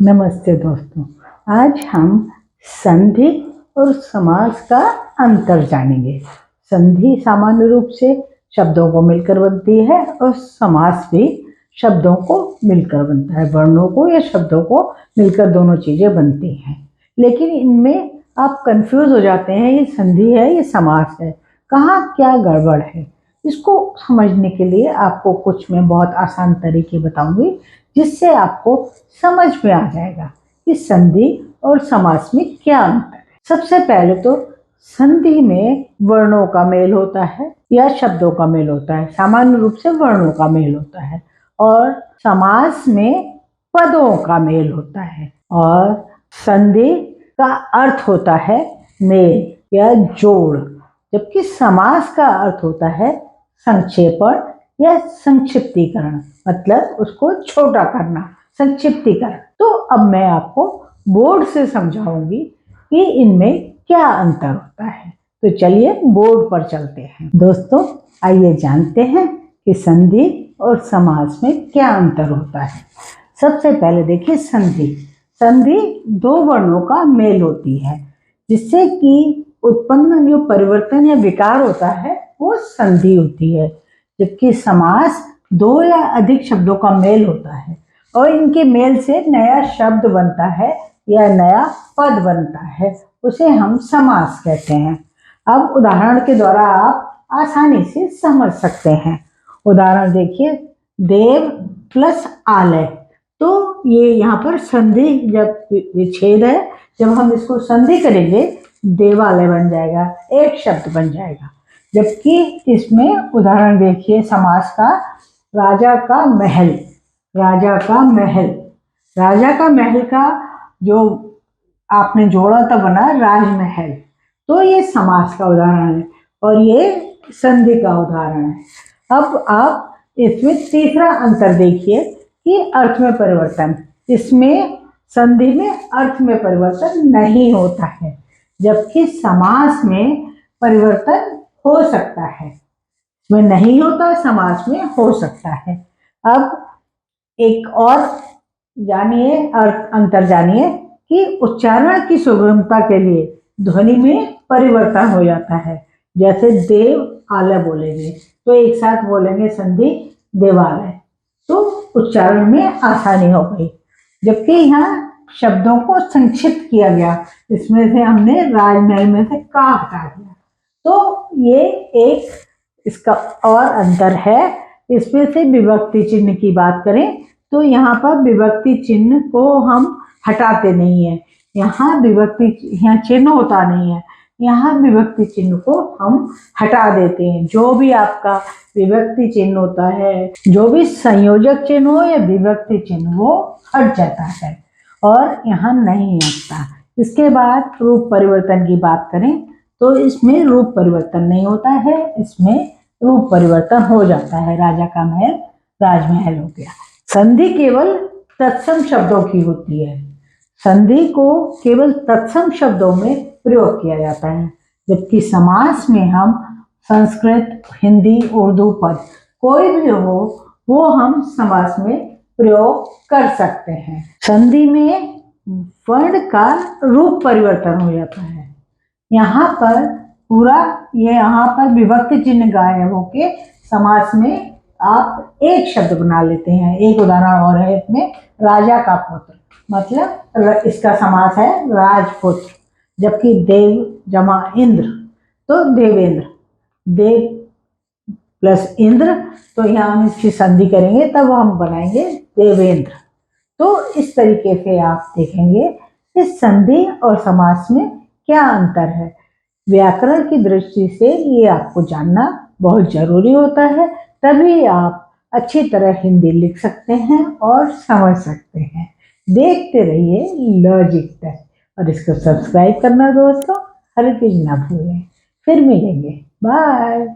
नमस्ते दोस्तों। आज हम संधि और समास का अंतर जानेंगे। संधि सामान्य रूप से शब्दों को मिलकर बनती है और समास भी शब्दों को मिलकर बनता है। वर्णों को या शब्दों को मिलकर दोनों चीज़ें बनती हैं, लेकिन इनमें आप कंफ्यूज हो जाते हैं, ये संधि है ये समास है, कहाँ क्या गड़बड़ है। इसको समझने के लिए आपको कुछ मैं बहुत आसान तरीके बताऊंगी, जिससे आपको समझ में आ जाएगा कि संधि और समास में क्या अंतर है। सबसे पहले तो संधि में वर्णों का मेल होता है या शब्दों का मेल होता है। सामान्य रूप से वर्णों का मेल होता है और समास में पदों का मेल होता है। और संधि का अर्थ होता है मेल या जोड़, जबकि समास का अर्थ होता है संक्षेपण या संक्षिप्तीकरण, मतलब उसको छोटा करना, संक्षिप्तीकरण। तो अब मैं आपको बोर्ड से समझाऊंगी कि इनमें क्या अंतर होता है। तो चलिए बोर्ड पर चलते हैं। दोस्तों, आइए जानते हैं कि संधि और समास में क्या अंतर होता है। सबसे पहले देखिए संधि। संधि दो वर्णों का मेल होती है, जिससे कि उत्पन्न जो परिवर्तन या विकार होता है वो संधि होती है। जबकि समास दो या अधिक शब्दों का मेल होता है और इनके मेल से नया शब्द बनता है या नया पद बनता है, उसे हम समास कहते हैं। अब उदाहरण के द्वारा आप आसानी से समझ सकते हैं। उदाहरण देखिए, देव प्लस आलय। तो ये यहाँ पर संधि, जब विच्छेद है, जब हम इसको संधि करेंगे देवालय बन जाएगा, एक शब्द बन जाएगा। जबकि इसमें उदाहरण देखिए समास का, राजा का महल। राजा का महल, राजा का महल का जो आपने जोड़ा तो बना राजमहल। तो ये समास का उदाहरण है और ये संधि का उदाहरण है। अब आप इसमें तीसरा अंतर देखिए कि अर्थ में परिवर्तन। इसमें संधि में अर्थ में परिवर्तन नहीं होता है, जबकि समास में परिवर्तन हो सकता है। इसमें नहीं होता, समास में हो सकता है। अब एक और जानिए, अंतर जानिए कि उच्चारण की सुगमता के लिए ध्वनि में परिवर्तन हो जाता है। जैसे देव आलय बोलेंगे तो एक साथ बोलेंगे संधि देवालय, तो उच्चारण में आसानी हो गई। जबकि यहाँ शब्दों को संक्षिप्त किया गया, इसमें से हमने राजमहल में से का हटा दिया। तो ये एक इसका और अंतर है। इसमें से विभक्ति चिन्ह की बात करें तो यहाँ पर विभक्ति चिन्ह को हम हटाते नहीं है। यहाँ यहाँ चिन्ह होता नहीं है, यहाँ विभक्ति चिन्ह को हम हटा देते हैं। जो भी आपका विभक्ति चिन्ह होता है, जो भी संयोजक चिन्ह हो या विभक्ति चिन्ह, वो हट जाता है और यहाँ नहीं हटता। इसके बाद रूप परिवर्तन की बात करें तो इसमें रूप परिवर्तन नहीं होता है, इसमें रूप परिवर्तन हो जाता है। राजा का महल राजमहल हो गया। संधि केवल तत्सम शब्दों की होती है। संधि को केवल तत्सम शब्दों में प्रयोग किया जाता है, जबकि समास में हम संस्कृत, हिंदी, उर्दू पद कोई भी हो वो हम समास में प्रयोग कर सकते हैं। संधि में वर्ण का रूप परिवर्तन हो जाता है। यहाँ पर पूरा यहाँ पर विभक्ति चिन्ह गायब होके समास में आप एक शब्द बना लेते हैं। एक उदाहरण और है इसमें, राजा का पुत्र, मतलब इसका समास है राजपुत्र। जबकि देव जमा इंद्र तो देवेंद्र, देव प्लस इंद्र, तो यहाँ हम इसकी संधि करेंगे तब हम बनाएंगे देवेंद्र। तो इस तरीके से आप देखेंगे इस संधि और समास में क्या अंतर है। व्याकरण की दृष्टि से ये आपको जानना बहुत जरूरी होता है, तभी आप अच्छी तरह हिंदी लिख सकते हैं और समझ सकते हैं। देखते रहिए लॉजिक टेस्ट और इसको सब्सक्राइब करना दोस्तों हर चीज ना भूलें। फिर मिलेंगे, बाय।